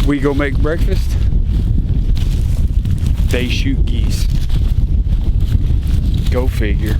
We go make breakfast. They shoot geese. Go figure.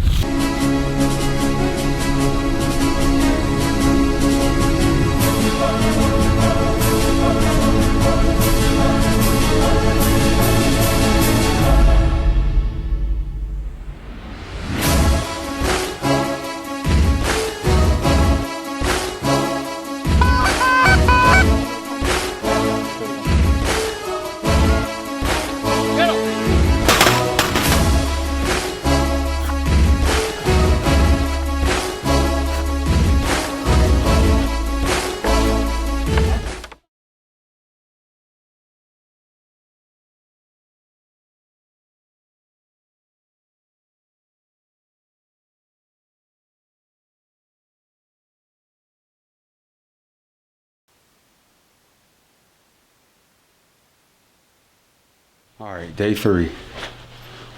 All right, day 3.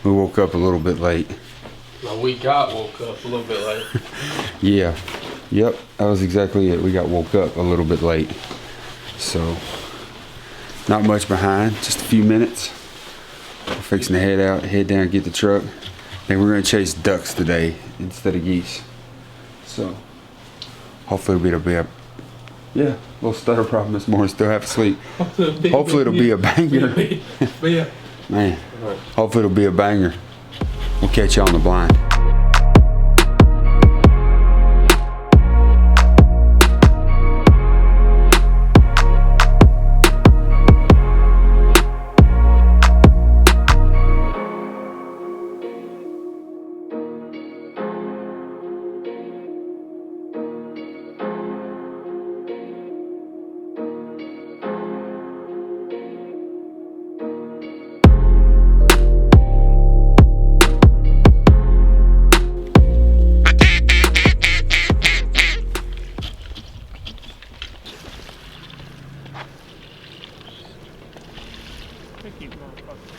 We woke up a little bit late. Well, we got woke up a little bit late. Yeah, yep, that was exactly it. We got woke up a little bit late. So, not much behind, just a few minutes. We're fixing to head down, get the truck. Then we're gonna chase ducks today instead of geese. So, hopefully it'll be a little stutter problem this morning, still half asleep. Hopefully it'll be a banger. Man, hopefully it'll be a banger. We'll catch you on the blind.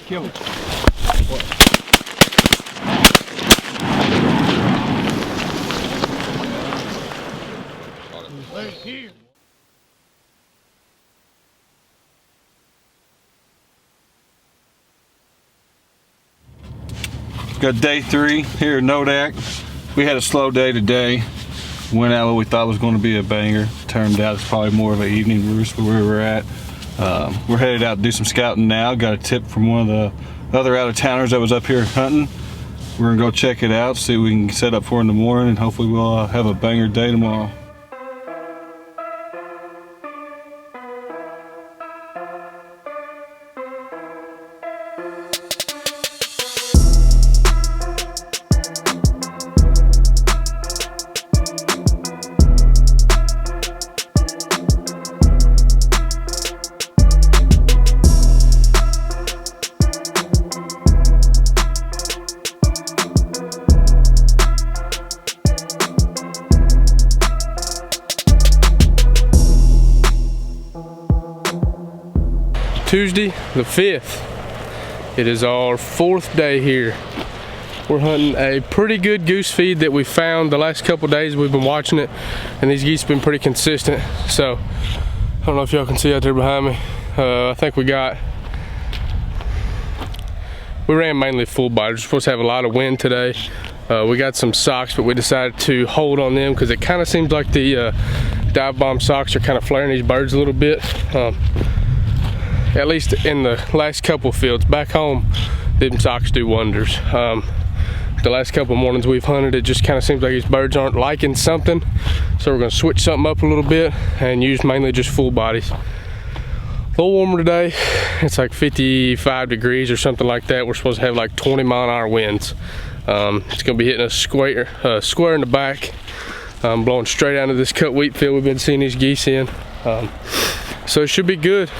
Kill him. Got day 3 here at Nodak. We had a slow day today. Went out what we thought was going to be a banger. Turned out it's probably more of an evening roost where we were at. We're headed out to do some scouting now. Got a tip from one of the other out-of-towners that was up here hunting. We're gonna go check it out, see what we can set up for in the morning, and hopefully we'll have a banger day tomorrow. Tuesday the 5th. It is our 4th day here. We're hunting a pretty good goose feed that we found the last couple days. We've been watching it, and these geese have been pretty consistent. So I don't know if y'all can see out there behind me. I think we ran mainly full bodies. We're supposed to have a lot of wind today. We got some socks, but we decided to hold on them because it kind of seems like the dive bomb socks are kind of flaring these birds a little bit. At least in the last couple fields. Back home, them socks do wonders. The last couple mornings we've hunted, it just kind of seems like these birds aren't liking something. So we're gonna switch something up a little bit and use mainly just full bodies. A little warmer today. It's like 55 degrees or something like that. We're supposed to have like 20-mile-an-hour winds. It's gonna be hitting us square in the back, blowing straight out of this cut wheat field we've been seeing these geese in. So it should be good.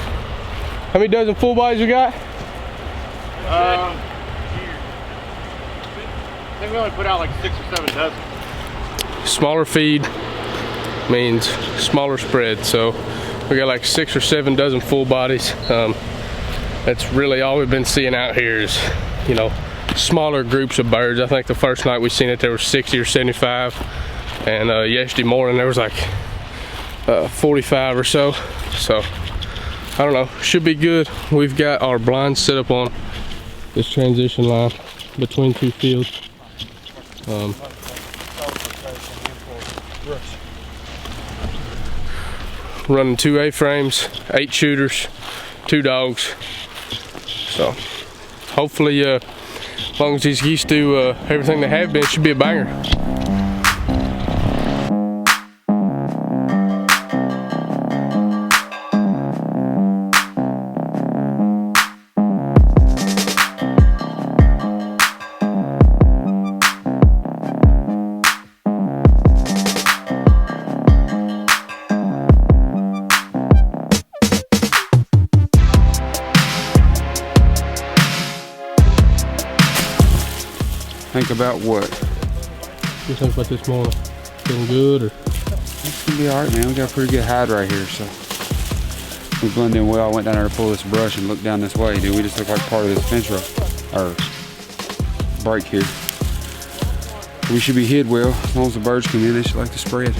How many dozen full bodies we got? I think we only put out like 6 or 7 dozen. Smaller feed means smaller spread, so we got like 6 or 7 dozen full bodies. That's really all we've been seeing out here is, you know, smaller groups of birds. I think the first night we seen it there was 60 or 75, and yesterday morning there was like 45 or so. So I don't know, should be good. We've got our blinds set up on this transition line between two fields. Running 2 A-frames, 8 shooters, 2 dogs. So hopefully, as long as these geese do everything they have been, it should be a banger. Think about what? What do you think about this morning? Feeling good or? It's gonna be alright, man. We got a pretty good hide right here, so we blend in well. I went down there to pull this brush and look down this way, dude. We just look like part of this fence row or break here. We should be hid well. As long as the birds come in, they should like to spread.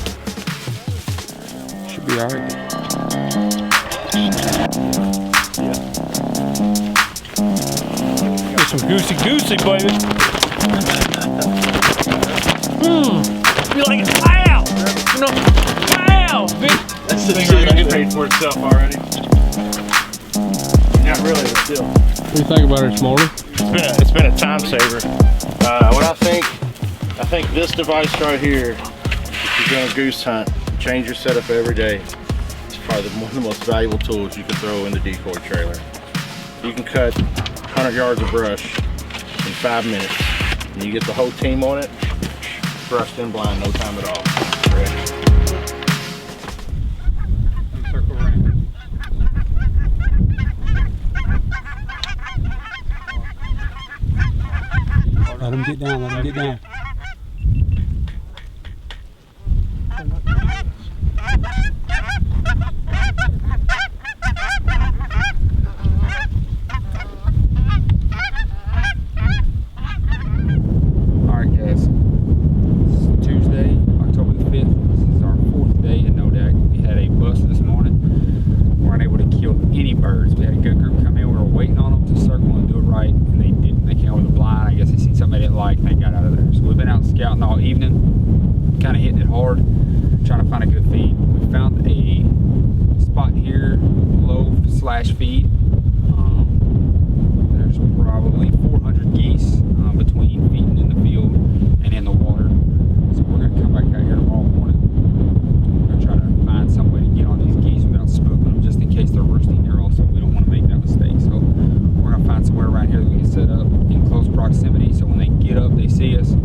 Should be alright. Get some goosey, baby. Be like, wow! You know, wow! That's the thing that paid for itself already. Not really, but still. What do you think about it this morning? It's been a time saver. What I think this device right here, if you're going to goose hunt, change your setup every day. It's probably one of the most valuable tools you can throw in the decoy trailer. You can cut 100 yards of brush in 5 minutes. And you get the whole team on it, brushed in blind, no time at all. Ready. Circle around. Let him get down, let him get down. Scouting all evening, kind of hitting it hard, trying to find a good feed. We found a spot here, low/feed. There's probably 400 geese between feeding in the field and in the water. So we're gonna come back out here tomorrow morning. We're gonna try to find some way to get on these geese without spooking them, just in case they're roosting here also. We don't want to make that mistake. So we're gonna find somewhere around here that we can set up in close proximity, so when they get up, they see us.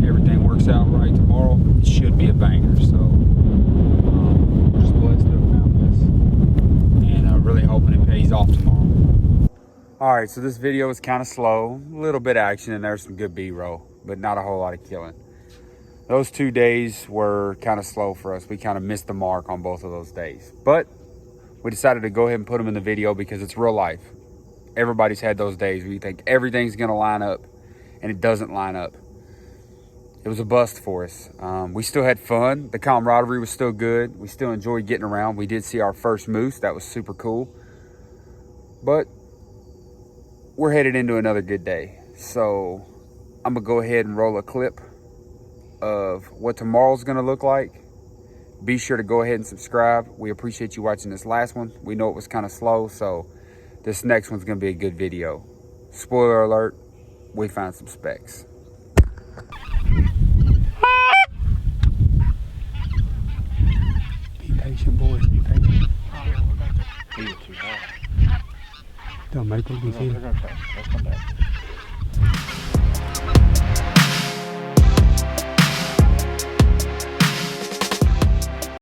Everything works out right tomorrow, it should be a banger. So we're just blessed to have found this, and really hoping it pays off tomorrow. All right, so this video was kind of slow, a little bit of action, and there's some good B-roll, but not a whole lot of killing. Those 2 days were kind of slow for us. We kind of missed the mark on both of those days, but we decided to go ahead and put them in the video because it's real life. Everybody's had those days where you think everything's gonna line up and it doesn't line up. It was a bust for us. We still had fun. The camaraderie was still good. We still enjoyed getting around. We did see our first moose. That was super cool. But we're headed into another good day. So I'm gonna go ahead and roll a clip of what tomorrow's gonna look like. Be sure to go ahead and subscribe. We appreciate you watching this last one. We know it was kind of slow, so this next one's gonna be a good video. Spoiler alert, we found some specs. Be patient, boys, be patient. Don't make what we see. They're gonna come. They'll come back.